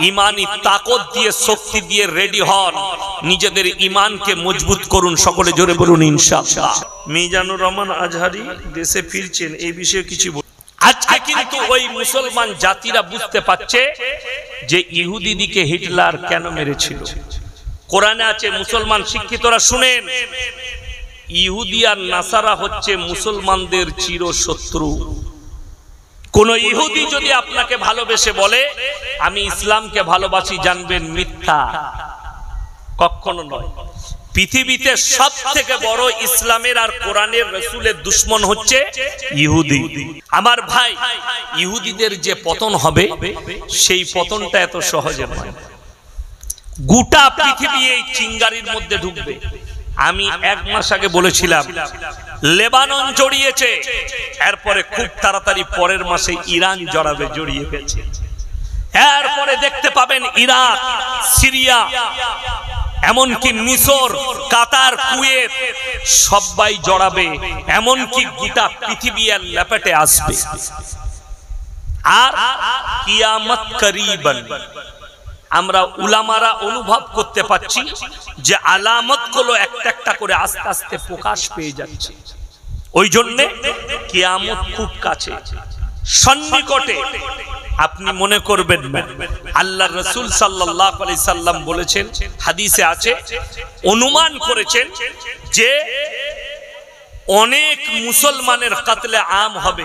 ইমানি তাকত দিয়ে শক্তি দিয়ে রেডি হন, নিজেদের ইমানকে মজবুত করুন। সকলে জোরে বলুন ইনশাআল্লাহ। মিজানুর রহমান আজহারি দেশে ফিরছেন, এই বিষয়ে কিছু আজকে কিন্তু ওই মুসলমান জাতিরা বুঝতে পারছে যে ইহুদিদিকে হিটলার কেন মেরেছিল। কোরআনে আছে, মুসলমান শিক্ষিতরা শুনেন, ইহুদি আর নাসারা হচ্ছে মুসলমানদের চিরশত্রু। কোন ইহুদি যদি আপনাকে ভালোবেসে বলে আমি ইসলামকে ভালোবাসি, জানবেন মিথ্যা, কখনো নয়। পৃথিবীতে সব থেকে বড় ইসলামের আর কোরআনের রাসূলের দুশমন হচ্ছে ইহুদি। আমার ভাই, ইহুদিদের যে পতন হবে সেই পতনটা এত সহজে নয়। গোটা পৃথিবী এই চিঙ্গারির মধ্যে ঢুকবে। আমি এক মাস আগে বলেছিলাম লেবানন জড়িয়েছে, এরপরে খুব তাড়াতাড়ি পরের মাসে ইরান জড়াবে, জড়িয়ে গেছে। এরপরে দেখতে পাবেন ইরাক, সিরিয়া, এমনকি মিশর, কাতার, কুয়েত সবাই জড়াবে, এমনকি গোটা পৃথিবী এর লেপেটে আসবে। আর কিয়ামত করিবান। আমরা উলামারা অনুভব করতে পাচ্ছি যে আলামতগুলো একটা একটা করে আস্তে আস্তে প্রকাশ পেয়ে যাচ্ছে। ওই জন্যে কিয়ামত খুব কাছে, সন্নিকটে। আপনি মনে করবেন না, আল্লাহর রাসূল সাল্লাল্লাহু আলাইহি সাল্লাম বলেছেন, হাদিসে আছে, অনুমান করেছেন যে অনেক মুসলমানের কতলে আম হবে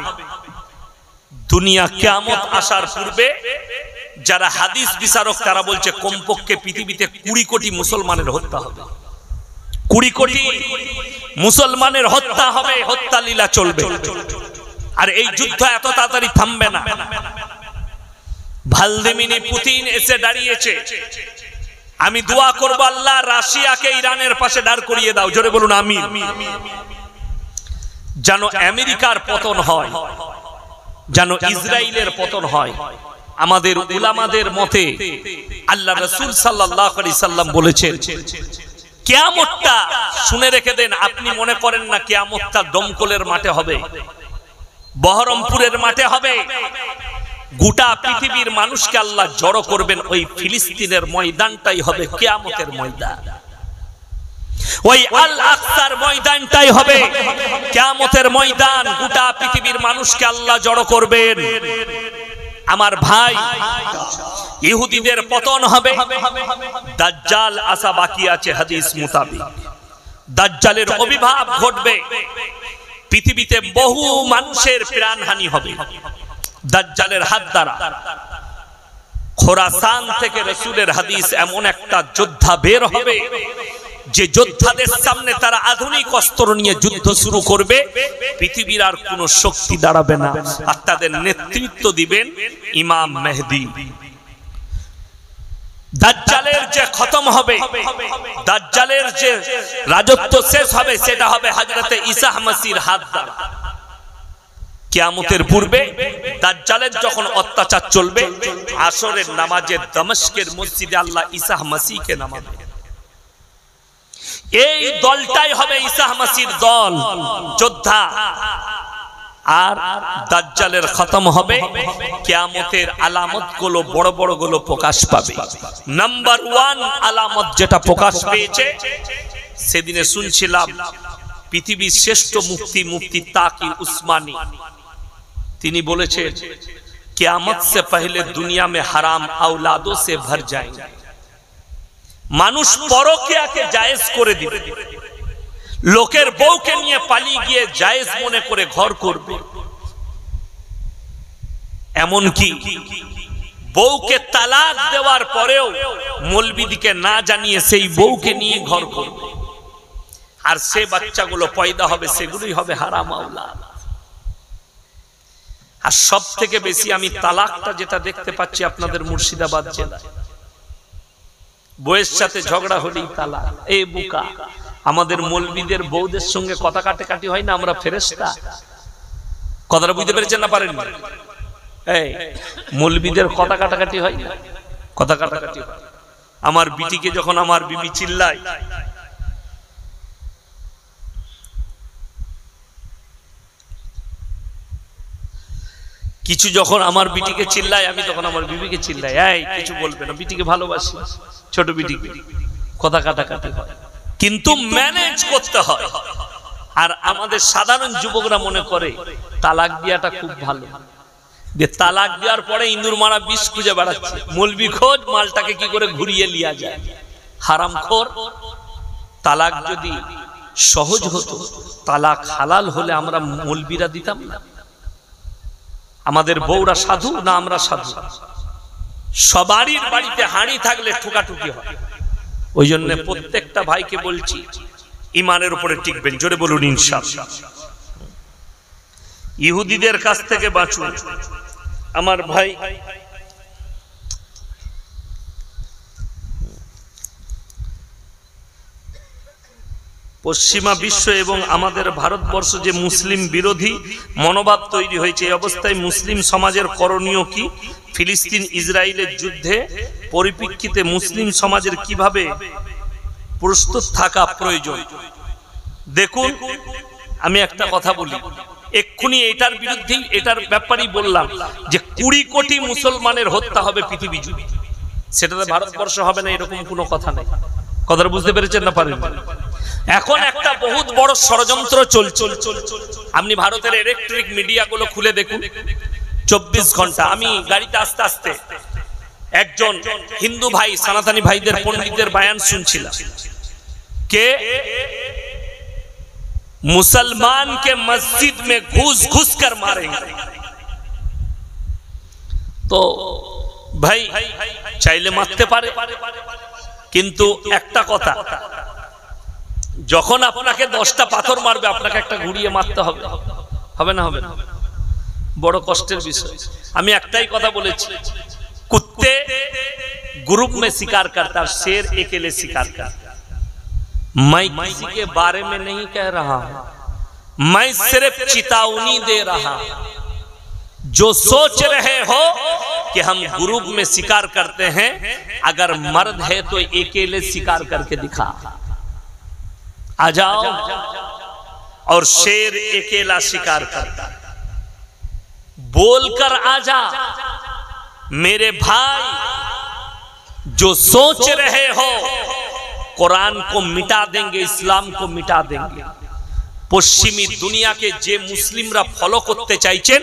দুনিয়া কিয়ামত আসার পূর্বে। যারা হাদিস বিচারক তারা বলছে কমপক্ষে পৃথিবীতে 20 কোটি মুসলমানের হত্যা হবে। 20 কোটি মুসলমানের হত্যা হবে, হত্যা লীলা চলবে। আর এই যুদ্ধ এত তাড়াতাড়ি থামবে না। ভ্লাদিমির পুতিন এসে দাঁড়িয়েছে। আমি দোয়া করব আল্লাহ রাশিয়াকে ইরানের পাশে দাঁড় করিয়ে দাও, জোরে বলুন আমিন। যেন আমেরিকার পতন হয়, যেন ইসরায়েলের পতন হয়। আমাদের উলামাদের মতে আল্লাহ রাসূল সাল্লাল্লাহু আলাইহি সাল্লাম বলেছেন কিয়ামতটা, শুনে রেখে দেন, আপনি মনে করেন না কিয়ামতটা দমকলের মাঠে হবে, বহরমপুরের মাঠে হবে। গোটা পৃথিবীর মানুষকে আল্লাহ জড়ো করবেন, ওই ফিলিস্তিনের ময়দানটাই হবে কিয়ামতের ময়দান। ওই আল আকসার ময়দানটাই হবে কিয়ামতের ময়দান। গোটা পৃথিবীর মানুষকে আল্লাহ জড়ো করবেন। আমার ভাই, ইহুদিদের পতন হবে, দাজ্জাল আসা বাকি আছে হাদিস মোতাবেক। দাজ্জালের আবির্ভাব ঘটবে, পৃথিবীতে বহু মানুষের প্রাণহানি হবে দাজ্জালের হাত দ্বারা। খোরাসান থেকে রাসূলের হাদিস, এমন একটা যোদ্ধা বের হবে যে যোদ্ধাদের সামনে তারা আধুনিক অস্ত্র নিয়ে যুদ্ধ শুরু করবে, পৃথিবীর আর কোন শক্তি দাঁড়াবে না। আর তাদের নেতৃত্ব দিবেন ইমাম মেহেদী। দাজ্জালের যে খতম হবে, দাজ্জালের যে রাজত্ব শেষ হবে, সেটা হবে হযরতে ঈসা মসিহর হাত দ্বারা। কিয়ামতের পূর্বে দাজ্জালের যখন অত্যাচার চলবে, আসরের নামাজে দমস্কের মসজিদে আল্লাহ ঈসা মসিহকে নামাবে। এই দলটাই হবে ঈসা মসিহর দল, যোদ্ধা। আর দাজ্জালের খতম হবে, কিয়ামতের আলামতগুলো বড় বড় গুলো প্রকাশ পাবে। নাম্বার 1 আলামত যেটা প্রকাশ পেয়েছে, সেদিনে শুনছিলাম পৃথিবীর শ্রেষ্ঠ মুফতি তাকি উসমানী, তিনি বলেছেন কিয়ামত সে পহলে দুনিয়া में हराम औलादों से भर जाएंगे। মানুষ পরকিয়াকে জায়েজ করে দিবে, লোকের বউকে নিয়ে পালিয়ে গিয়ে জায়েজ মনে করে ঘর করবে। এমন কি বউকে তালাক দেওয়ার পরেও মৌলবীদিকে না জানিয়ে সেই বউকে নিয়ে ঘর করবে। আর সে বাচ্চাগুলো পয়দা হবে, সেগুলোই হবে হারাম আওলাদ। আর সব থেকে বেশি আমি তালাকটা যেটা দেখতে পাচ্ছি আপনাদের মুর্শিদাবাদ জেলায়, বউয়ের সাথে ঝগড়া হলেই তালাক। এই বুকা, আমাদের মৌলবীদের বউদের সঙ্গে কথা কাটাকাটি হয় না, আমরা ফেরেশতা। কথাটা বুঝতে পেরেছেন না পারেন? এই মৌলবীদের কথা কাটাকাটি হয় না, কথা কাটাকাটি হয়। আমার বিটিকে যখন আমার বিবি চিল্লায়, কিছু যখন আমার বিটিকে চিল্লায়, আমি তখন আমার বিবিকে চিল্লাই, এই কিছু বলবে না, বিটিকে ভালোবাসি, ছোট বিটিকে, কথা কাটাকাটি হয়, কিন্তু ম্যানেজ করতে হয়। আর আমাদের সাধারণ যুবকরা মনে করে তালাক দেওয়াটা খুব ভালো, যে তালাক দেওয়ার পরে ইন্দুর মারা বিষ খুঁজে বেড়াচ্ছে, মলবি খোঁজ মালটাকে কি করে ঘুরিয়ে লিয়া যায়। হারামখোর। তালাক যদি সহজ হতো, তালাক হালাল হলে আমরা মলবিরা দিতাম না। আমাদের বউরা সাধু না আমরা সাধু? সবারই বাড়িতে হাঁড়ি থাকলে ঠুকাঠুকি হয়। ওই জন্য প্রত্যেকটা ভাইকে বলছি, ইমানের উপরে টিকবেন, জোরে বলুন ইনশাআল্লাহ। ইহুদিদের কাছ থেকে বাঁচুন আমার ভাই। পশ্চিমা বিশ্ব এবং আমাদের ভারতবর্ষ যে মুসলিম বিরোধী মনোভাব তৈরি হয়েছে, এই অবস্থায় মুসলিম সমাজের করণীয় কি? ফিলিস্তিন ইসরায়েলের যুদ্ধে পরিপ্রেক্ষিতে মুসলিম সমাজের কিভাবে প্রস্তুত থাকা প্রয়োজন? দেখুন, আমি একটা কথা বলি, এক্ষুনি এটার বিরুদ্ধেই, এটার ব্যাপারেই বললাম যে 20 কোটি মুসলমানের হত্যা হবে পৃথিবী জুড়ে। সেটাতে ভারতবর্ষ হবে না এরকম কোনো কথা নেই। কথাটা বুঝতে পেরেছেন না পারেন? এখন একটা বহুত বড় ষড়যন্ত্র চলছে। আপনি ভারতের ইলেকট্রিক মিডিয়াগুলো খুলে দেখুন, 24 ঘন্টা। আমি গাড়িতে আস্তে আস্তে একজন হিন্দু ভাই, সনাতনী ভাইদের, পণ্ডিতদের বয়ান শুনছিলাম, কে मुसलमान के मस्जिद में घुस घुस कर मारेंगे। तो भाई চাইলে মারতে পারে, কিন্তু একটা কথা, যখন আপনাকে 10টা পাথর মারবে, আপনাকে একটা ঘুরিয়ে মারতে হবে, হবে না? হবে না? বড় কষ্টের বিষয়। আমি একটাই কথা বলেছি, কুত্তে ग्रुप में शिकार करता, शेर अकेले शिकार करता। मैं किसी के बारे में नहीं कह रहा हूं, मैं सिर्फ चेतावनी दे रहा हूं। जो सोच रहे हो कि हम ग्रुप में शिकार करते हैं, अगर मर्द है तो अकेले शिकार करके दिखा, आ जाओ। और शेर अकेला शिकार करता, बोलकर आ जा मेरे भाई। जो सोच रहे हो कुरान को मिटा देंगे, इस्लाम को मिटा देंगे, পশ্চিমী দুনিয়াকে যে মুসলিমরা ফলো করতে চাইছেন,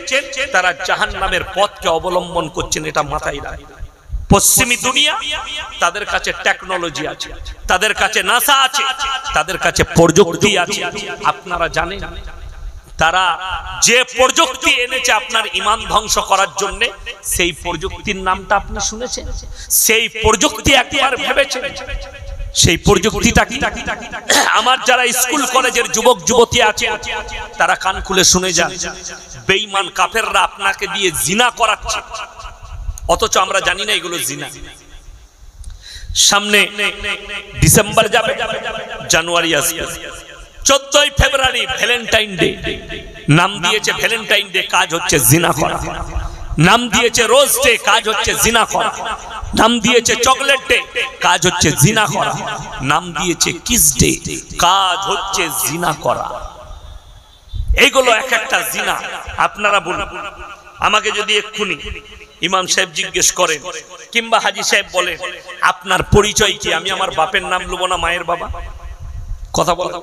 তারা জাহান্নামের পথকে অবলম্বন করছেন, এটা মাথায় রাখবেন। পশ্চিমী দুনিয়া, তাদের কাছে টেকনোলজি আছে, তাদের কাছে নাসা আছে, তাদের কাছে প্রযুক্তি আছে। আপনারা জানেন তারা যে প্রযুক্তি এনেছে আপনার ঈমান ধ্বংস করার জন্য, সেই প্রযুক্তির নামটা আপনি শুনেছেন? সেই প্রযুক্তি একবার ভেবেছেন সেই প্রযুক্তিটা কি? আমার যারা স্কুল কলেজের যুবক যুবতী আছে, তারা কান খুলে শুনে যান, বেঈমান কাফেররা আপনাকে দিয়ে জিনা করাচ্ছে, অথচ আমরা জানি না এগুলো জিনা। সামনে ডিসেম্বর যাবে, জানুয়ারি আসবে, 14ই ফেব্রুয়ারি ভ্যালেন্টাইন ডে। নাম দিয়েছে ভ্যালেন্টাইন ডে, কাজ হচ্ছে জিনা করা। নাম দিয়েছে রোজ ডে, কাজ হচ্ছে জিনা করা। নাম দিয়েছে চকলেট ডে, কাজ হচ্ছে জিনা করা। নাম দিয়েছে কিস ডে, কাজ হচ্ছে জিনা করা। এইগুলো এক একটা জিনা। আপনারা বলুন, আমাকে যদি এক্ষুনি ইমাম সাহেব জিজ্ঞেস করেন, কিংবা হাজি সাহেব বলেন আপনার পরিচয় কি, আমি আমার বাপের নাম লুবো না মায়ের বাবা? কথা বলো,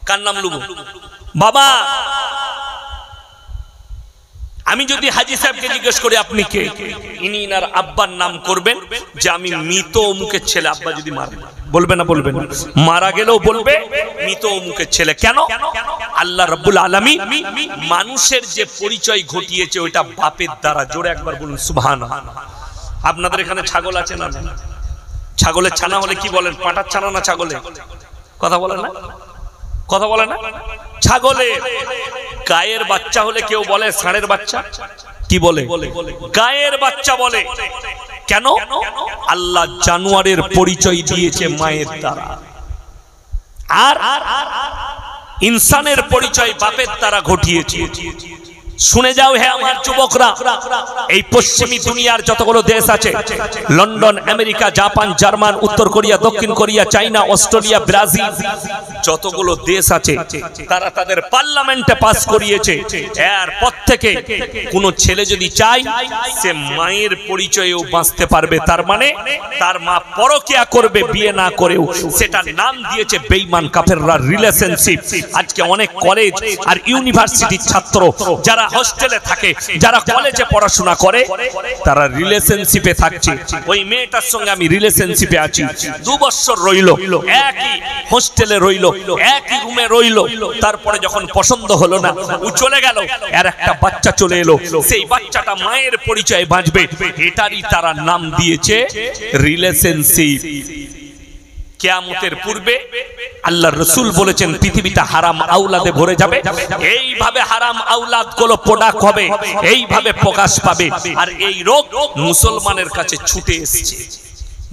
কার নাম লুবো? বাবা। আমি যদি হাজি সাহেবকে জিজ্ঞেস করি আপনি কে, ইনি ইনার আব্বার নাম করবেন যে আমি মৃত অমুকের ছেলে। আব্বা যদি মারা, বলবে না? বলবেন। মারা গেলেও বলবে মৃত অমুকের ছেলে। কেন? আল্লাহ রাব্বুল আলামিন মানুষের যে পরিচয় ঘটিয়েছে ওইটা বাপের দ্বারা। জোরে একবার বলুন সুবহানাল্লাহ। আপনাদের এখানে ছাগল আছে না? ছাগলের ছানা হলে কি বলেন? পাঁঠার ছানা না ছাগলে? কথা বলে না? কথা বলে না? ছাগলের গায়ের বাচ্চা হলে কেউ বলে ষাঁড়ের বাচ্চা? কি বলে? গায়ের বাচ্চা বলে। কেন? আল্লাহ জানোয়ারের পরিচয় দিয়েছে মায়ের দ্বারা, আর ইনসানের পরিচয় বাপের দ্বারা ঘটিয়েছে। শুনে যাও হে আমার যুবকরা, এই পশ্চিমী দুনিয়ার যতগুলো দেশ আছে, লন্ডন, আমেরিকা, জাপান, জার্মান, উত্তর কোরিয়া, দক্ষিণ কোরিয়া, চায়না, অস্ট্রেলিয়া, ব্রাজিল, যতগুলো দেশ আছে তারা তাদের পার্লামেন্টে পাস করিয়েছে, এরপর থেকে কোন ছেলে যদি চায় সে মায়ের পরিচয়েও বাঁচতে পারবে। তার মানে তার মা পরকিয়া করবে বিয়ে না করেও, সেটার নাম দিয়েছে বেঈমান কাফেররা রিলেশনশিপ। আজকে অনেক কলেজ আর ইউনিভার্সিটির ছাত্র যারা হোস্টেলে থাকে, যারা কলেজে পড়াশোনা করে, তারা রিলেশনশিপে থাকছে। ওই মেয়েটার সঙ্গে আমি রিলেশনশিপে আছি, 2 বছর রইল, একই হোস্টেলে রইল, একই রুমে রইল, তারপরে যখন পছন্দ হলো না ও চলে গেল, আর একটা বাচ্চা চলে এলো, সেই বাচ্চাটা মায়ের পরিচয়ে বাঁচবে, এটারই তারা নাম দিয়েছে রিলেশনশিপ। কিয়ামতের পূর্বে আল্লাহর রাসূল বলেছেন পৃথিবীটা হারাম আওলাদে ভরে যাবে, এইভাবে হারাম আওলাদ গুলো প্রোডাক্ট হবে, এইভাবে প্রকাশ পাবে। আর এই রোগ মুসলমানের কাছে ছুটে এসেছে।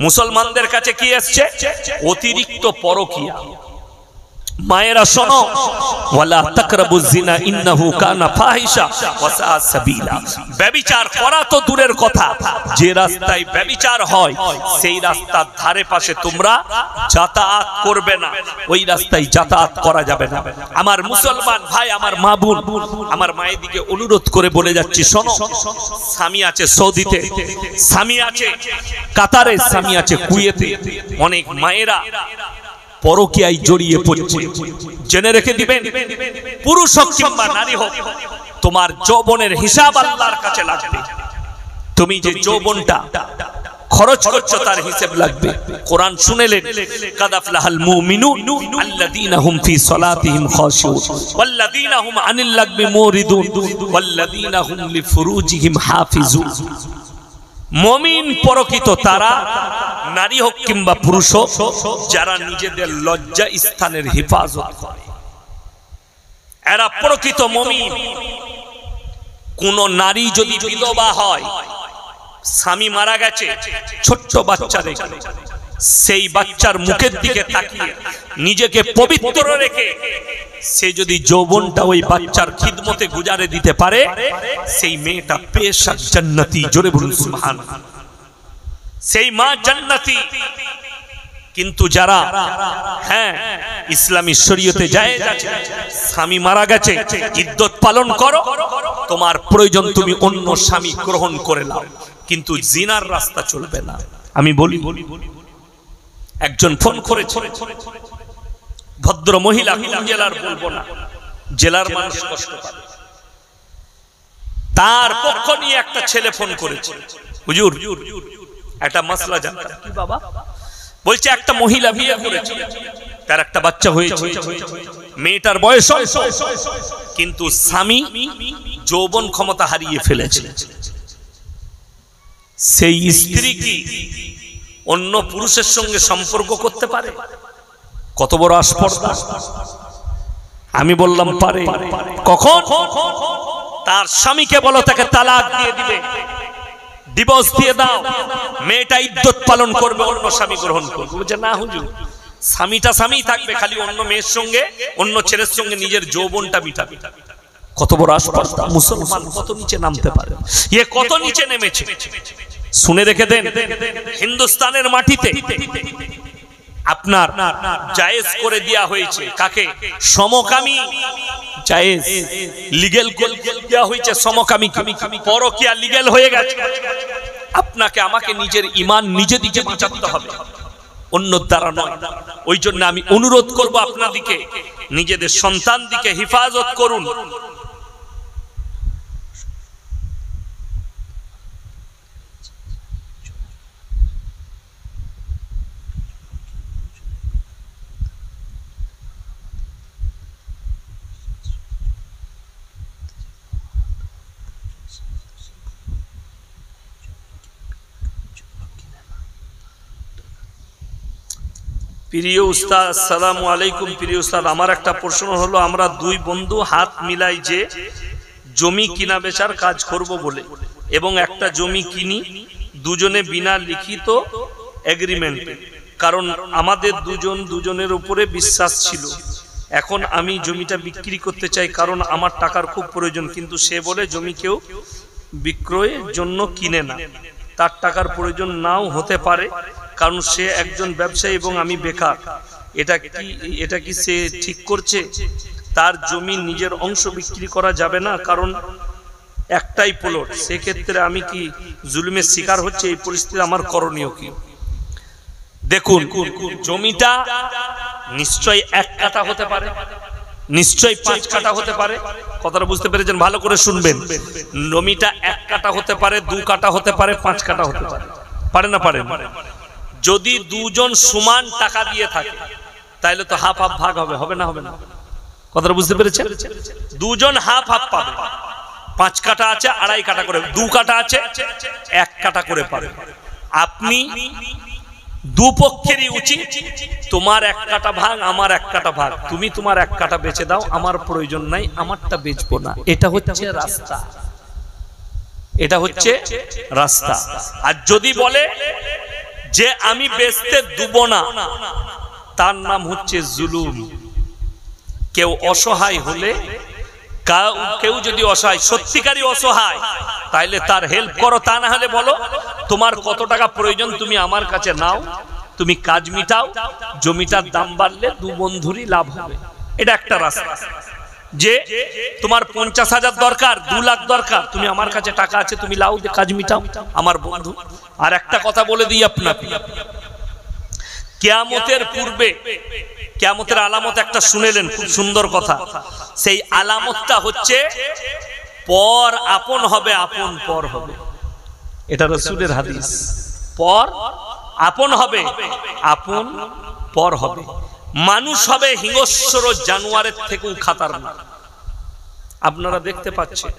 মুসলমানদের কাছে কি এসেছে? অতিরিক্ত পরকিয়া। মায়েরা শোনো, ওয়ালা তাকরাবুজ জিনা ইন্নাহু কানা ফাহিশা ওয়া সা সাবিলা। ব্যভিচার করা তো দূরের কথা, যে রাস্তায় ব্যভিচার হয় সেই রাস্তার ধারে পাশে তোমরা যাতায়াত করবে না, ওই রাস্তায় যাতায়াত করা যাবে না। আমার মুসলমান ভাই, আমার মা বোন, আমার মায়ের দিকে অনুরোধ করে বলে যাচ্ছি, শোনো, স্বামী আছে সৌদিতে, স্বামী আছে কাতারে, স্বামী আছে কুয়েতে, অনেক মায়েরা পরকীয়ায় জড়িয়ে পড়ছে। জেনে রেখে দিবেন, পুরুষ হোক কিংবা নারী হোক, তোমার যৌবনের হিসাব আল্লাহর কাছে লাগবে। তুমি যে যৌবনটা খরচ করছো তার হিসাব লাগবে। কোরআন শুনেলেন, কাদ আফলাহাল মুমিনুন আল্লাযীনা হুম ফি সালাতিহিম খাশিউন ওয়াল্লাযীনা হুম আনিল লাগবি মুরিদুন ওয়াল্লাযীনা হুম লিফুরুজিহিম হাফিজুন। মুমিন পরকিত তারা, নারী হোক কিংবা পুরুষ হোক, যারা নিজেদের লজ্জা স্থানের হেফাজত করে, এরা প্রকৃত মুমিন। কোন নারী যদি বিধবা হয়, স্বামী মারা গেছে, ছোট্ট বাচ্চা রেখে, সেই বাচ্চার মুখের দিকে তাকিয়ে নিজেকে পবিত্র রেখে সে যদি যৌবনটা ওই বাচ্চার খিদমতে গুজারে দিতে পারে, সেই মেয়েটা পেশাক জান্নাতি। জোরে বলুন সুবহানাল্লাহ। সেই মা জান্নাতি। কিন্তু যারা ইসলামী শরীয়তে জায়েজ আছে, স্বামী মারা গেছে, ইদ্দত পালন করো, তোমার প্রয়োজন তুমি অন্য স্বামী গ্রহণ করে নাও, কিন্তু জিনার রাস্তা চলবে না। আমি বলি, একজন ফোন করেছে, ভদ্র মহিলা, কোন জেলার বলবো না, জেলার মানুষ কষ্ট পাবে, তার পক্ষ নিয়ে একটা ছেলে ফোন করেছে, হুজুর একটা মাসলা জানতাম। কি বাবা? বলছে একটা মহিলা বিয়ে করেছে, তার একটা বাচ্চা হয়েছে, মেয়েটার বয়স, কিন্তু স্বামী যৌবন ক্ষমতা হারিয়ে ফেলেছে। সেই স্ত্রী কি অন্য পুরুষের সঙ্গে সম্পর্ক করতে পারে? কত বড় আস্পর্ধা! আমি বললাম পারে। কখন? তার স্বামীকে বলো তাকে তালাক দিয়ে দিবে, ডিভোর্স দিয়ে দাও, মেয়েটা ইদ্দত পালন করবে, অন্য স্বামী গ্রহণ করবে। বলছে না হুজুর, স্বামীটা স্বামী থাকবে, খালি অন্য মেয়ের সঙ্গে, অন্য ছেলের সঙ্গে নিজের যৌবনটা মিটাবে। কত বড় আস্পর্ধা! মুসলমান কত নিচে নামতে পারে, এ কত নিচে নেমেছে। শুনে রেখে দেন, হিন্দুস্তানের মাটিতে আপনার জায়েজ করে দেয়া হয়েছে কাকে? সমকামী জায়েজ, লিগ্যাল করে দেয়া হয়েছে সমকামী। পরকীয়া লিগ্যাল হয়ে গেছে। আপনাকে আমাকে নিজের ঈমান নিজে দিকে বাঁচাতে হবে, অন্য দ্বারা নয়। ওই জন্য আমি অনুরোধ করব আপনাদেরকে, নিজেদের সন্তান দিকে হেফাজত করুন। প্রিয় উস্তাদ, আসসালামু আলাইকুম। প্রিয় উস্তাদ, আমার একটা প্রশ্ন হলো, আমরা দুই বন্ধু হাত মিলাই যে জমি কিনা বেচার কাজ করব বলে, এবং একটা জমি কিনি দুজনে বিনা লিখিত এগ্রিমেন্টে, কারণ আমাদের দুজনের উপরে বিশ্বাস ছিল, এখন আমি জমিটা বিক্রি করতে চাই কারণ আমার টাকার খুব প্রয়োজন, কিন্তু সে বলে জমি কেউ বিক্রয়ের জন্য কিনে না, তার টাকার প্রয়োজন নাও হতে পারে কারণ সে একজন ব্যবসায়ী এবং আমি বেকার। এটা কি সে ঠিক করছে? তার জমি নিজের অংশ বিক্রি করা যাবে না কারণ একটাই প্লট, সেক্ষেত্রে আমি কি জুলুমের শিকার হচ্ছে? এই পরিস্থিতি আমার করণীয় কি? দেখুন, জমিটা নিশ্চয়ই 1 কাঠা হতে পারে, নিশ্চয়ই 5 কাঠা হতে পারে। কথাটা বুঝতে পেরেছেন? ভালো করে শুনবেন। জমিটা 1 কাঠা হতে পারে, 2 কাঠা হতে পারে, 5 কাঠা হতে পারে। পারে না? পারে। যদি দুজন সমান টাকা দিয়ে থাকে তাহলে তো হাফ হাফ ভাগ হবে, হবে না? হবে না? কথাটা বুঝতে পেরেছেন? দুজন হাফ হাফ পাবে। 5 কাঠা আছে 2.5 কাঠা করে, 2 কাঠা আছে 1 কাঠা করে পাবে। আপনি দুপক্ষেরই উচিত তোমার 1 কাঠা ভাগ, আমার 1 কাঠা ভাগ, তুমি তোমার 1 কাঠা বেচে দাও, আমার প্রয়োজন নাই, আমারটা বেচবো না। এটা হচ্ছে রাস্তা, এটা হচ্ছে রাস্তা। আর যদি বলে যে আমি বেচতে দেব না, তার নাম হচ্ছে জুলুম। কেউ অসহায় হলে, কেউ যদি অসহায়, সত্যিকারই অসহায়, তাইলে তার হেল্প করো। তা না হলে বলো তোমার কত টাকা প্রয়োজন তুমি আমার কাছে নাও, তুমি কাজ মিটাও, জমিটার দাম বাড়লে 2 বন্ধুরই লাভ হবে। এটা একটা রাস্তা। যে তোমার 50,000 দরকার, 2 লাখ দরকার, তুমি আমার কাছে টাকা আছে, তুমি লাও, কাজ মিটাও, আমার বন্ধু। আর একটা কথা বলে দিই আপনাকে, কিয়ামতের পূর্বে, কিয়ামতের আলামত একটা শুনেলেন, খুব সুন্দর কথা। সেই আলামতটা হচ্ছে পর আপন হবে, আপন পর হবে। এটা রাসূলের হাদিস। পর আপন হবে, আপন পর হবে। মানুষ হবে হিংস্র জানোয়ারের থেকেও খাতারনাক। আপনারা দেখতে পাচ্ছেন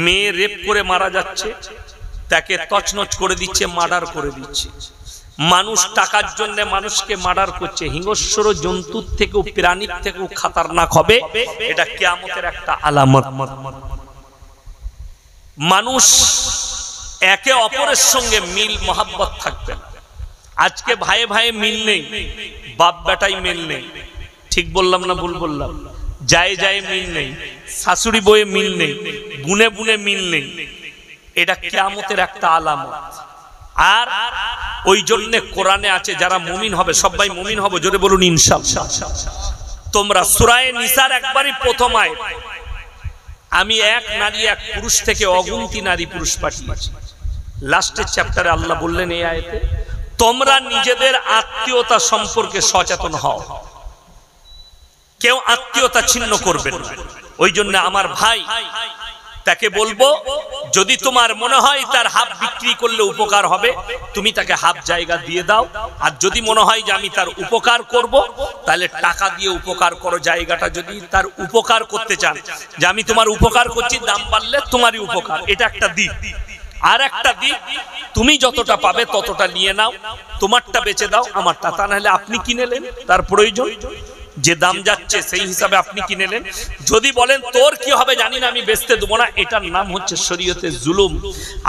মেয়ে রেপ করে মারা যাচ্ছে, তাকে তছনছ করে দিচ্ছে, মার্ডার করে দিচ্ছে। মানুষ টাকার জন্য মানুষকে মার্ডার করছে। হিংস্র জন্তুর থেকেও, প্রাণীর থেকেও খাতারনাক হবে। এটা কিয়ামতের একটা আলামত। মানুষ একে অপরের সঙ্গে মিল মহাব্বত থাকবে না। আজকে ভাইয়ে ভাইয়ে মিল নেই, বাপ বেটাই মিল নেই। ঠিক বললাম না ভুল বললাম? যায় যায় মিল নেই, শাশুড়ি বউয়ে মিল নেই, বুনে বুনে মিল নেই। এটা কিয়ামতের একটা আলামত। আর ওই জন্য কোরআনে আছে যারা মুমিন হবে, সবাই মুমিন হবে, জোরে বলুন ইনশাআল্লাহ। তোমরা সূরা নিসার একবারই প্রথম আয়াত, আমি এক নারী এক পুরুষ থেকে অগুন্তি নারী পুরুষ পাঠিয়েছি। লাস্টের চ্যাপ্টারে আল্লাহ বললেন এই আয়াতে, তোমরা নিজেদের আত্মীয়তা সম্পর্কে সচেতন হও, কেউ আত্মীয়তা ছিন্ন করবে না। ওই জন্য আমার ভাই, তাকে বলবো যদি তোমার মনে হয় তার হাফ বিক্রি করলে উপকার হবে, তুমি তাকে হাফ জায়গা দিয়ে দাও। আর যদি মনে হয় যে আমি তার উপকার করব, তাহলে টাকা দিয়ে উপকার করো। জায়গাটা যদি তার উপকার করতে চান, যে আমি তোমার উপকার করছি, দাম বাড়লে তোমারই উপকার, এটা একটা দিক। আর একটা দিক, তুমি যতটা পাবে ততটা নিয়ে নাও, তোমারটা বেচে দাও, আমারটা। তা নাহলে আপনি কিনেলেন, তার প্রয়োজন, যে দাম যাচ্ছে সেই হিসাবে আপনি কিনেলেন। যদি বলেন তোর কি হবে জানি না, আমি বেচতে দেবো না, এটার নাম হচ্ছে শরীয়তে জুলুম।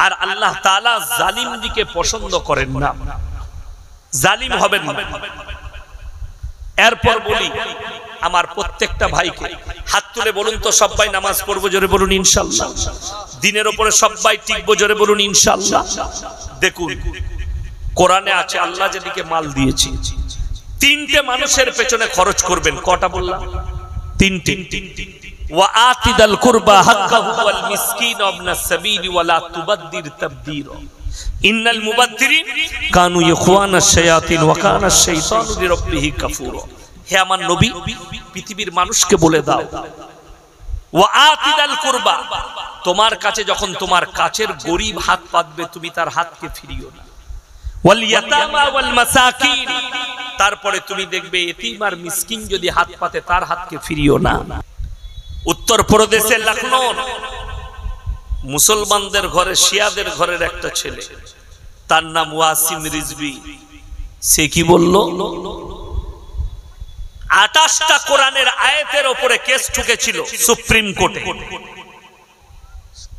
আর আল্লাহ তাআলা জালিমদিকে পছন্দ করেন না, জালিম হবেন না। এরপর বলি আমার প্রত্যেকটা ভাইকে, হাত তুলে বলুন তো সবাই নামাজ পড়বো, জোরে বলুন ইনশাআল্লাহ। দিনের উপরে সবাই টিকবো, জোরে বলুন ইনশাআল্লাহ। দেখুন কোরআনে আছে আল্লাহ যেদিকে মাল দিয়েছে, 3টে মানুষের পেছনে খরচ করবেন। কটা বললাম? 3টে। ওয়া আতিদাল কুরবা হাক্কাহু ওয়াল মিসকিন ওয়াবনাস সাবিলি ওয়া লা তুবাদদির তাবদীরা ইন্নাল মুবাদদিরিন কানু ইখওয়ানাশ শায়াতিন ওয়া কানাশ শাইতানু লিরাব্বিহি কাফুরা। হে আমার নবী, পৃথিবীর মানুষকে বলে দাও, ওয়া আতিদাল কুরবা, তোমার কাছে যখন তোমার কাছের গরীব হাত পাতবে, তুমি তার হাতকে ফিরিও না। ওয়াল ইয়াতামা ওয়াল মাসাকিন, তারপরে তুমি দেখবে এতিম আর মিসকিন যদি হাত পাতে, তার হাতকে ফিরিও না। উত্তর প্রদেশের লখনৌ মুসলমানদের ঘরে, শিয়াদের ঘরের একটা ছেলে, তার নাম ওয়াসিম রিজভী। সে কি বলল? 28টা কোরআনের আয়াতের উপরে কেস ঠুকেছিল সুপ্রিম কোর্টে।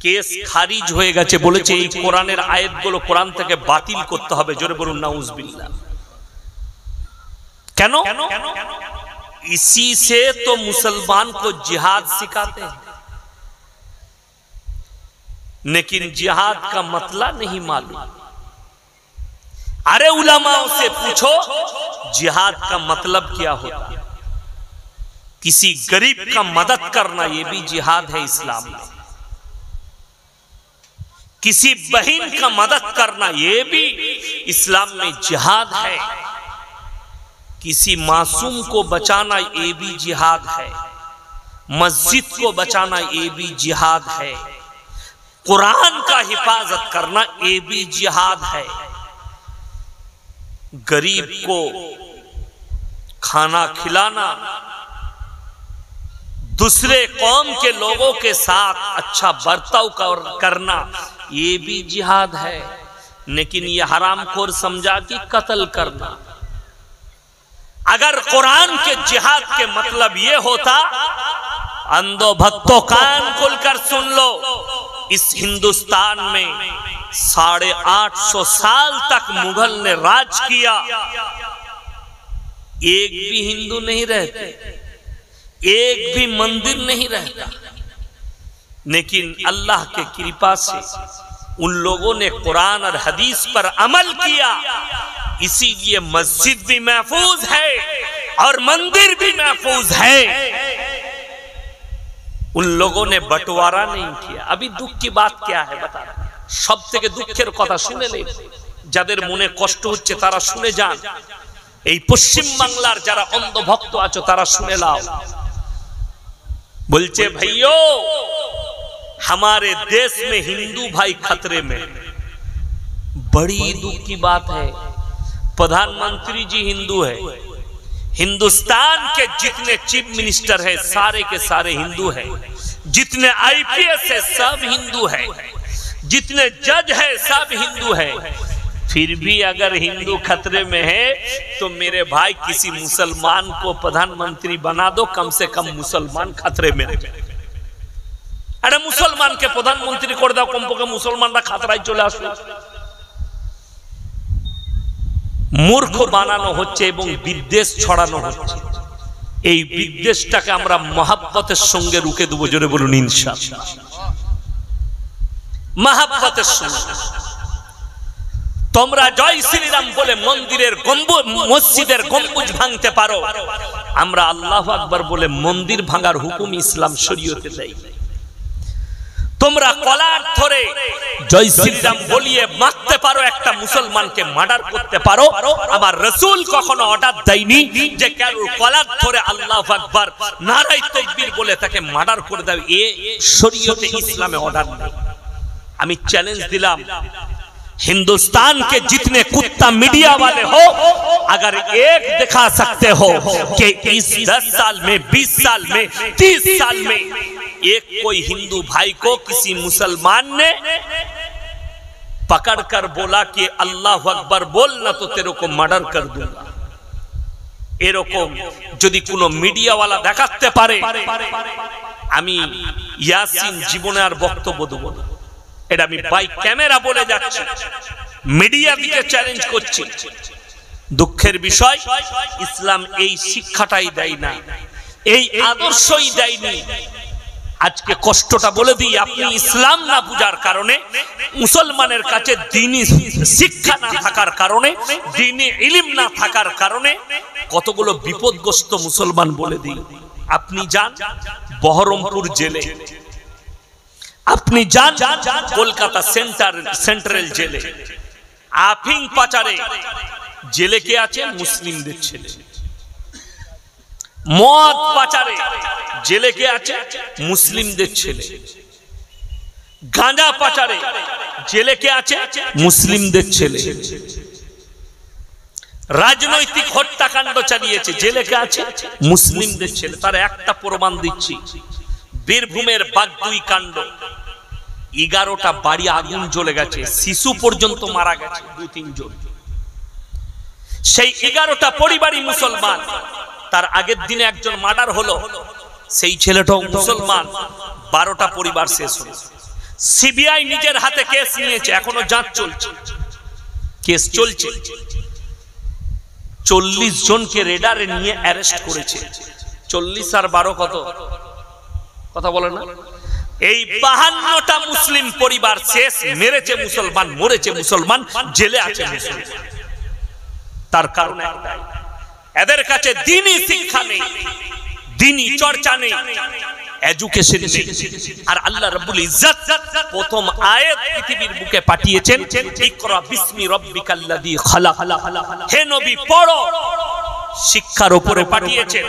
কেস খারিজ হয়ে গেছে, বলেছে এই কোরআনের আয়াতগুলো কোরআন থেকে বাতিল করতে হবে। জোরে বলুন নাউজুবিল্লাহ। কেন? इसी से तो मुसलमान को जिहाद सिखाते हैं, लेकिन जिहाद का मतलब नहीं मालूम। अरे उलमाओं से पूछो जिहाद का मतलब क्या होता है। किसी गरीब का मदद करना ये भी जिहाद है इस्लाम में। किसी बहन का मदद करना ये भी इस्लाम में जिहाद है। किसी मासूम को बचाना ये भी जिहाद है। मस्जिद को बचाना ये भी जिहाद है। कुरान का हिफाजत करना ये भी जिहाद है। गरीब को खाना खिलाना, दूसरे कौम के लोगों के साथ अच्छा बर्ताव करना ये भी जिहाद है। लेकिन ये हरामखोर समझा कि कत्ल करना। अगर कुरान के जिहाद के मतलब ये होता, अंधो भक्तों कान खोलकर सुन लो, इस हिंदुस्तान में 850 साल तक मुगल ने राज किया, एक भी हिंदू नहीं रहते, एक भी मंदिर नहीं रहता। लेकिन अल्लाह के कृपा से उन लोगों ने कुरान और हदीस पर अमल किया, इसीलिए मस्जिद भी महफूज है और मंदिर भी महफूज है। उन लोगों ने बंटवारा नहीं किया। अभी दुख की बात क्या है बता, सब থেকে দুঃখের কথা শুনে নেই। যাদের মনে কষ্ট হচ্ছে তারা শুনে যান। এই পশ্চিম বাংলার যারা অন্ধভক্ত আছো তারা শুনে নাও। बोलचे भाइयों, हमारे देश में हिंदू भाई खतरे में। बड़ी दुख की बात है, प्रधानमंत्री जी हिंदू है, हिंदुस्तान के जितने चीफ मिनिस्टर है सारे के सारे हिंदू है, जितने आईपीएस है सब हिंदू है, जितने जज है सब हिंदू है। फिर भी अगर हिंदू खतरे में है तो मेरे भाई किसी मुसलमान को प्रधानमंत्री बना दो, कम से कम मुसलमान खतरे में रहे। अरे मुसलमान के प्रधानमंत्री कर दाओ, कमपक्षे मुसलमानरा खतराय चले आसलो। मूर्ख बानानो होच्छे एबं विद्वेष छड़ानो होच्छे। এই বিদ্বেষটাকে আমরা মহব্বতের সঙ্গে রুখে দেব। জোরে বলুন ইনশাআল্লাহ। মহব্বতের সঙ্গে তোমরা জয় শ্রীরাম বলে মন্দিরের গম্বুজ, মসজিদের গম্বুজ ভাঙতে পারো, আমরা আল্লাহু আকবার বলে মন্দির ভাঙার হুকুম ইসলাম শরীয়তে দেয়। তোমরা কলার ধরে জয় শ্রীরাম বলিয়ে মারতে পারো, একটা মুসলমানকে মার্ডার করতে পারো। আমার রাসূল কখনো অর্ডার দেয়নি যে কেউ কলার ধরে আল্লাহু আকবার নারায়ে তাকবীর বলে তাকে মার্ডার করে দাও। এ শরীয়তে ইসলামে অর্ডার নেই। আমি চ্যালেঞ্জ দিলাম, हिंदुस्तान के जितने कुत्ता मीडिया वाले हो, अगर एक दिखा सकते हो कि इस 10 साल में, 20 साल में, 30 साल में एक कोई हिंदू भाई को किसी मुसलमान ने पकड़कर बोला कि अल्लाह अकबर बोल ना तो तेरे को मर्डर कर दूंगा, এরকম যদি কোনো মিডিয়া वाला দেখাতে পারে, আমি ইয়াসিন জীবনে আর বক্তব্য দেব না। এটা আমি বাই ক্যামেরা বলে যাচ্ছি, মিডিয়া দিকে চ্যালেঞ্জ করছি। দুঃখের বিষয় ইসলাম এই শিক্ষাটাই দেয় না, এই আদর্শই দেয়নি। আজকে কষ্টটা বলে দিই, আপনি ইসলাম না বুঝার কারণে, মুসলমানের কাছে দ্বীনি শিক্ষা না থাকার কারণে, দ্বীনি ইলম না থাকার কারণে কতগুলো বিপদগ্রস্ত মুসলমান বলে দিই। আপনি যান বহরমপুর জেলে, আপনি যান কলকাতা সেন্ট্রাল জেলে, আফিং পাচারে জেলে কে আছে? মুসলিমদের ছেলে। মদ পাচারে জেলে কে আছে? মুসলিমদের ছেলে। গাঁজা পাচারে জেলে কে আছে? মুসলিমদের ছেলে। রাজনৈতিক হত্যাকাণ্ড চালিয়েছে, জেলে কে আছে? মুসলিমদের ছেলে। তার একটা প্রমাণ দিচ্ছি, বীরভূমের বাগদুই কাণ্ড। 11টা বাড়ি আগুন জ্বলে গেছে, শিশু পর্যন্ত মারা গেছে, 2-3 জন। সেই 11টা পরিবারই মুসলমান। তার আগের দিনে একজন মার্ডার হলো, সেই ছেলেটাও মুসলমান। 12টা পরিবার শেষ হলো। সিবিআই নিজের হাতে কেস নিয়েছে, এখনো যাঞ্চ চলছে, কেস চলছে। 40 জনকে রেডারে নিয়ে অ্যারেস্ট করেছে। 40 আর 12 কত? কথা বলে না? এই 52টা মুসলিম পরিবার শেষ, মেরেছে মুসলমান, মরেছে মুসলমান, জেলে আছে মুসলমান। তার কারণ একটাই, এদের কাছে দ্বীনি শিক্ষা নেই, দ্বীনি চর্চা নেই, এডুকেশন নেই। আর আল্লাহ রাব্বুল ইজ্জত প্রথম আয়াত পৃথিবীর বুকে পাঠিয়েছেন, ইকরা বিসমি রাব্বিকাল্লাযী খালাক। হে নবী পড়ো, শিক্ষার উপরে পাঠিয়েছেন।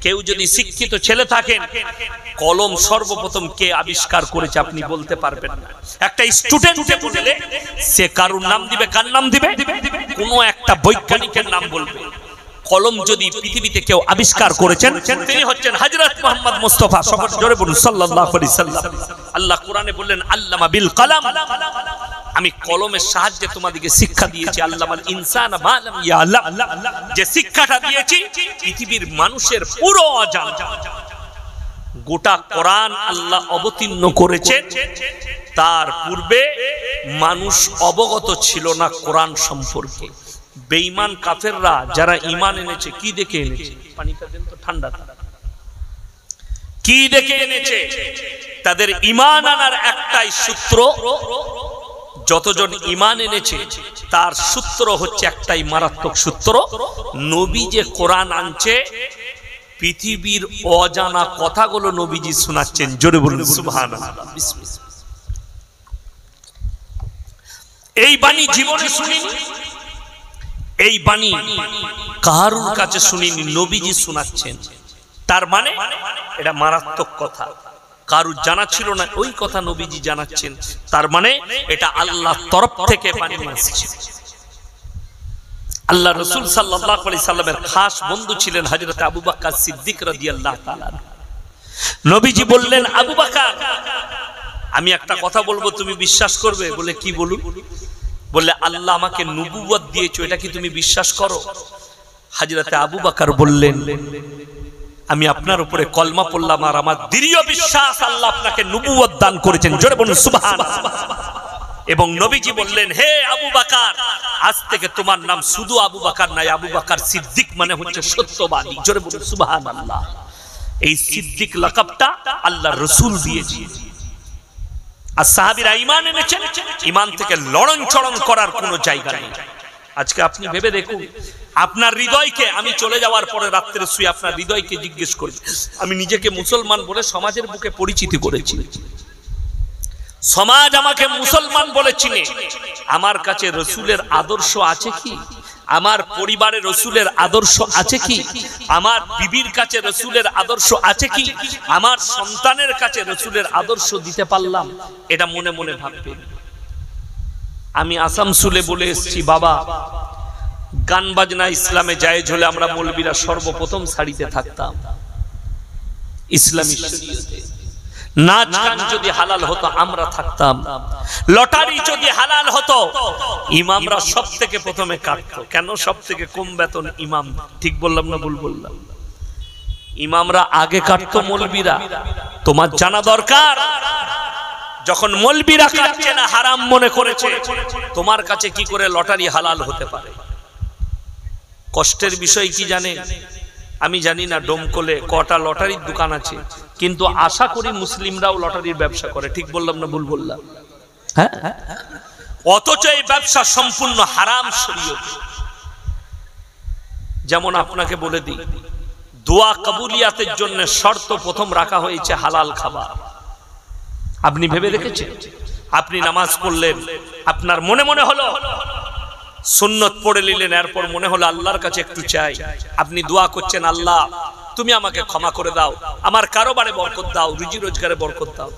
কেউ যদি শিক্ষিত ছেলে থাকেন, কলম সর্বপ্রথম কে আবিষ্কার করেছে আপনি বলতে পারবেন না। একটা স্টুডেন্টকে বললে সে কারুর নাম দিবে, কার নাম দিবে? কোনো একটা বৈজ্ঞানিকের নাম বলবে। কলম যদি পৃথিবীতে কেউ আবিষ্কার করেছেন, তিনি হচ্ছেন হযরত মুহাম্মদ মুস্তাফা, সকলে জোরে বলুন সাল্লাল্লাহু আলাইহি সাল্লাম। আল্লাহ কোরআনে বললেন আল্লামা বিল কলম, আমি কলমের সাহায্যে তোমাদেরকে শিক্ষা দিয়েছি। আল্লামাল ইনসানা মা লাম ইয়ালাম, যে শিক্ষাটা দিয়েছি পৃথিবীর মানুষের পুরো অজানা। গোটা কোরআন আল্লাহ অবতীর্ণ করেছেন, তার পূর্বে মানুষ অবগত ছিল না কোরআন সম্পর্কে। বেঈমান কাফেররা যারা ঈমান এনেছে, কি দেখে এনেছে? পানিটা দেন তো, ঠান্ডা। কি দেখে এনেছে? তাদের ঈমান আনার একটাই সূত্র, যতজন ঈমান এনেছে তার সূত্র হচ্ছে একটাই মারাত্মক সূত্র, নবী যে কোরআন আনছে পৃথিবীর অজানা কথাগুলো নবীজি শোনাচ্ছেন। জোরে বলুন সুবহানাল্লাহ। এই বাণী জীবনে শুনিনি, এই বাণী কারুর কাছে শুনিনি, নবীজি শোনাচ্ছেন। তার মানে এটা মারাত্মক কথা, কারুর জানা ছিল না, ওই কথা নবীজি জানাচ্ছেন। তার মানে এটা আল্লাহর তরফ থেকে বাণী আসছে। আল্লাহ রাসূল সাল্লাল্লাহু আলাইহি সাল্লামের খাস বন্ধু ছিলেন হযরত আবু বকর সিদ্দিক রাদিয়াল্লাহু তাআলা। নবীজি বললেন, আবু বকর আমি একটা কথা বলবো, তুমি বিশ্বাস করবে? বলে কি বলুন? বললে আল্লাহ আমাকে নবুয়ত দিয়েছে, এটা কি তুমি বিশ্বাস করো? হযরত আবু বকর বললেন, আমি আপনার উপরে কলমা পড়লাম আর আমার দৃঢ় বিশ্বাস আল্লাহ আপনাকে নবুয়ত দান করেছেন। জোরে বলুন সুবহানাল্লাহ। এবং নবীজি বললেন, হে আবু বকর, আজ থেকে তোমার নাম শুধু আবু বকর নয়, আবু বকর সিদ্দিক মানে হচ্ছে সত্যবাদী। জোরে বলুন সুবহানাল্লাহ। এই সিদ্দিক লাকাবটা আল্লাহর রাসূল দিয়েছেন। আর সাহাবীরা ঈমান এনেছেন, ঈমান থেকে লড়ন চড়ন করার কোনো জায়গা নেই। আজকে আপনি ভেবে দেখুন, আপনার হৃদয়কে, আমি চলে যাওয়ার পরে রাত্রে শুয়ে আপনার হৃদয়কে জিজ্ঞেস করি, আমি নিজেকে মুসলমান বলে সমাজের বুকে পরিচিতি করেছি, সমাজ আমাকে মুসলমান বলে চিনে, আমার কাছে রাসূলের আদর্শ আছে কি? আমার পরিবারে রাসূলের আদর্শ আছে কি? আমার বিবির কাছে রাসূলের আদর্শ আছে কি? আমার সন্তানের কাছে রাসূলের আদর্শ দিতে পারলাম? এটা মনে মনে ভাববেন। আমি আসানসোলে বলে এসেছি, বাবা গান বাজনা ইসলামে জায়েজ হলে আমরা মৌলবীরা সর্বপ্রথম সারিতে থাকতাম ইসলামী শরীয়তে। নাচ গান যদি হালাল হতো আমরা থাকতাম, লটারি যদি হালাল হতো ইমামরা সব থেকে প্রথমে কাটতো। কেন? সব থেকে কম বেতন ইমাম। ঠিক বললাম না ভুল বললাম? ইমামরা আগে কাটতো, মৌলবীরা। তোমার জানা দরকার, যখন মৌলবীরা কাটছে না, হারাম মনে করেছে, তোমার কাছে কি করে লটারি হালাল হতে পারে? কষ্টের বিষয় কি জানেন? আমি জানি না ডোমকলে কটা লটারির দোকান আছে, কিন্তু আশা করি মুসলিমরাও লটারির ব্যবসা করে। ঠিক বললাম না ভুল বললাম? হ্যাঁ। অথচ এই ব্যবসা সম্পূর্ণ হারাম শরীয়তে। যেমন আপনাকে বলে দিই, দোয়া কবুলিয়াতের জন্য শর্ত প্রথম রাখা হয়েছে হালাল খাবার। আপনি ভেবে দেখেছেন? আপনি নামাজ পড়লেন, আপনার মনে মনে হলো, সুন্নত পড়ে নিলেন, এরপর মনে হলো আল্লাহর কাছে একটু চাই, আপনি দোয়া করছেন, আল্লাহ তুমি আমাকে ক্ষমা করে দাও, আমার কারোবারে বরকত দাও, রুজি রোজগারে বরকত দাও।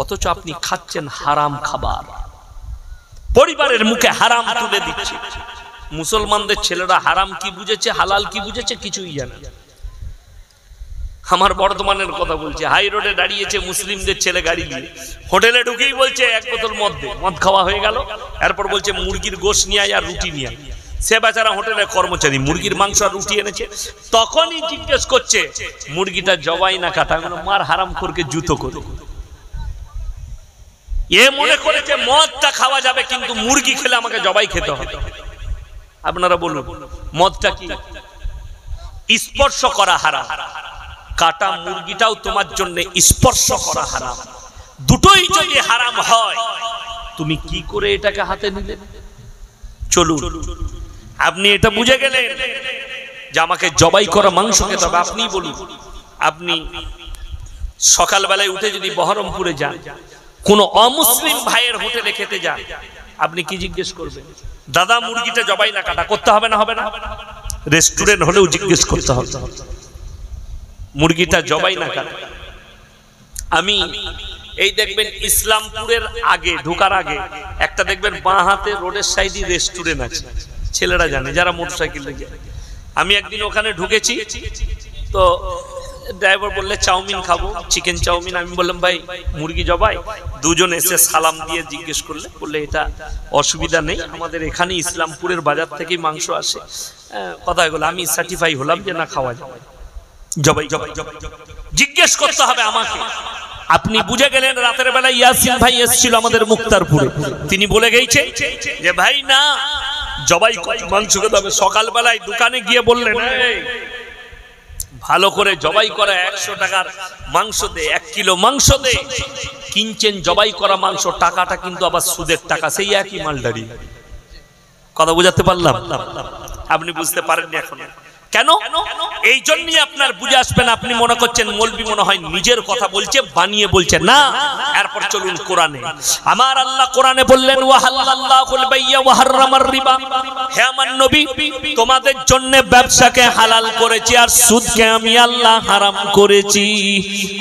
অথচ আপনি খাচ্ছেন হারাম খাবার, পরিবারের মুখে হারাম তুলে দিচ্ছে। মুসলমানদের ছেলেরা হারাম কি বুঝেছে, হালাল কি বুঝেছে, কিছুই জানে না। আমার বর্ধমানের কথা বলছে, হাই রোডে দাঁড়িয়েছে মুসলিমদের ছেলে গাড়ি নিয়ে, হোটেলে ঢুকেই বলছে এক বোতল মদ দে। মদ খাওয়া হয়ে গেল, এরপর বলছে মুরগির গোশত নিয়ে আয় আর রুটি নিয়ে আয়। সে বেচারা হোটেলের কর্মচারী, মুরগির মাংস আর রুটি এনেছে। তখনই জিজ্ঞেস করছে মুরগিটা জবাই না কাটা? মার হারাম খোরকে জুতো করে। এ মনে করেছে মদটা খাওয়া যাবে, কিন্তু মুরগি খেলে আমাকে জবাই খেতে হবে। আপনারা বলুন মদটা কি? স্পর্শ করা হারাম। কাটা মুরগিটাও তোমার জন্য স্পর্শ করা হারাম। দুটোই যদি হারাম হয় তুমি কি করে এটাকে হাতে নিলে? চলুন, আপনি এটা বুঝে গেলেন যে আমাকে জবাই করা মাংস খেতে হবে। আপনি বলুন, আপনি সকালবেলায় উঠে যদি বহরমপুরে যান, কোন অমুসলিম ভাইয়ের হোটেলে খেতে যান, আপনি কি জিজ্ঞেস করবেন? দাদা মুরগিটা জবাই না কাটা করতে হবে না? হবে না? রেস্টুরেন্ট হলেও জিজ্ঞেস করতে হবে মুরগিটা জবাই না কাটা। আমি এই দেখবেন ইসলামপুরের আগে ঢোকার আগে একটা দেখবেন বাঁ হাতে রোডের সাইডে রেস্টুরেন্ট আছে, ছেলেরা জানে যারা মোটরসাইকেলে যায়। আমি একদিন ওখানে ঢুকেছি, তো ড্রাইভার বললে চাউমিন খাবো, চিকেন চাউমিন। আমি বললাম ভাই মুরগি জবাই? দুজন এসে সালাম দিয়ে জিজ্ঞেস করলে, বললে এটা অসুবিধা নেই, আমাদের এখানে ইসলামপুরের বাজার থেকেই মাংস আসে। কথা হয়ে গেল, আমি সার্টিফাই হলাম যে না খাওয়া যাবে। জবাই জবাই জিজ্ঞেস করতে হবে আমাকে। আপনি বুঝে গেলেন। রাতের বেলা ইয়াসিন ভাই এসেছিল আমাদের মুক্তারপুরে, তিনি বলে গেছে যে ভাই না জবাই মাংস খেতে হবে। সকালবেলায় দোকানে গিয়ে বললেন ভালো করে জবাই করা 100 টাকার মাংস দে, 1 কিলো মাংস দে। কিনছেন জবাই করা মাংস, টাকাটা কিন্তু আবার সুদের টাকা, সেই একই মালদারি। কথা বুঝাতে পারলাম? আপনি বুঝতে পারেননি এখন। কেন? এই জন্যই আপনার বুঝে আসবেন। আপনি মনে করছেন মৌলবি মনে হয় নিজের কথা বলছে, বানিয়ে বলছে না। এরপর চলুন কোরআনে। আমার আল্লাহ কোরআনে বললেন ওয়াহাল্লাল্লাহুল বাইয়া ওয়া হাররামার রিবা। হে আমার নবী, তোমাদের জন্য ব্যবসাকে হালাল করেছি আর সুদকে আমি আল্লাহ হারাম করেছি।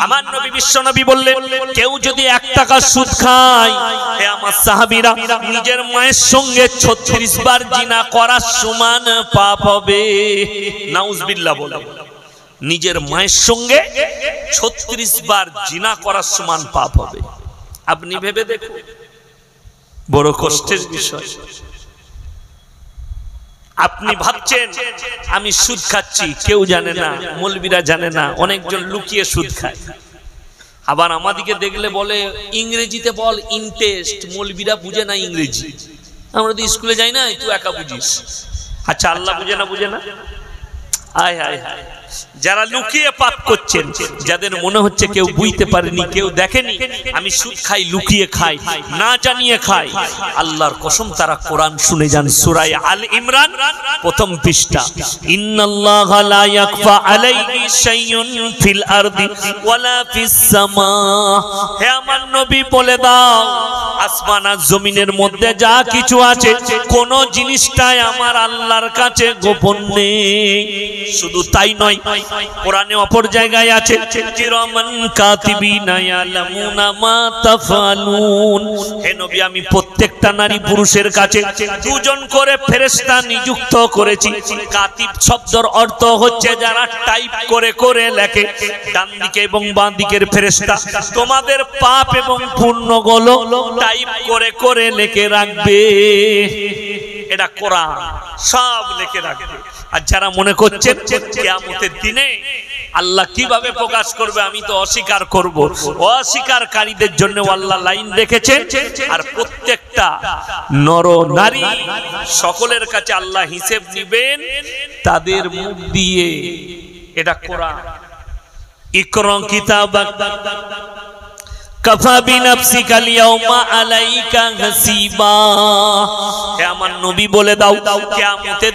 আমার নবী বিশ্ব নবী বললেন কেউ যদি 1 টাকা সুদ খায়, হে আমার সাহাবীরা, নিজের মায়ের সঙ্গে 36 বার জিনা করার সমান পাপ হবে। নাউজুবিল্লাহ বলে, নিজের মায়ের সঙ্গে 36 বার জিনা করার সমান পাপ হবে। আপনি ভেবে দেখুন, বড় কষ্টের বিষয়। আপনি ভাবছেন আমি সুদ খাচ্ছি, কেউ জানে না, মৌলবীরা জানে না, অনেকজন লুকিয়ে সুদ খায়। আবার আমাদিকে দেখলে বলে ইংরেজিতে বল ইন্টারেস্ট। মৌলবীরা বুঝে না ইংরেজি। আমরা তো স্কুলে যাই না, তুই একা বুঝিস। আচ্ছা আল্লাহ বুঝে না? বুঝে না? আয় হায় হায়, যারা লুকিয়ে পাপ করছেন, যাদের মনে হচ্ছে কেউ বুঝতে পারেনি, কেউ দেখেনি, আমি সুদ খাই, লুকিয়ে খাই, না জানিয়ে খাই, আল্লাহর কসম তারা কোরআন শুনে যান। সূরা আল ইমরান প্রথম পৃষ্ঠা, ইন্নাল্লাহা লা ইয়াখফা আলাইহি শাইউন ফিল আরদি ওয়ালা ফিস সামা। হে আমার নবী বলে দাও, আসমান আর জমিনের মধ্যে যা কিছু আছে কোন জিনিসটাই আমার আল্লাহর কাছে গোপন নেই। শুধু তাই নয়, কোরআনে অপর জায়গায় আছে কিরামান কাতিবিনা ইয়ালামুনা মা তাফআলুন। হে নবী, আমি প্রত্যেকটা নারী পুরুষের কাছে 2 জন করে ফেরেশতা নিযুক্ত করেছি। কাতিব শব্দের অর্থ হচ্ছে যারা টাইপ করে করে লেখে। ডান দিকে এবং বাম দিকের ফেরেশতা তোমাদের পাপ এবং পুণ্যগুলো টাইপ করে করে লিখে রাখবে। এটা কোরআন সব লিখে রাখবে। আর যারা মনে করছেন কিয়ামতের দিনে আল্লাহ কিভাবে প্রকাশ করবে, আমি তো অস্বীকার করব, অস্বীকারীদের জন্য আল্লাহ লাইন রেখেছেন। আর প্রত্যেকটা নর নারী সকলের কাছে আল্লাহ হিসেব নেবেন তাদের মুখ দিয়ে। এটা কোরআন। ইকরা কিতাবাক কাফা বিনাফসিকা আল-ইয়াওমা আলাইকা হাসিবা। হে আমার নবী বলে দাও কিয়ামতের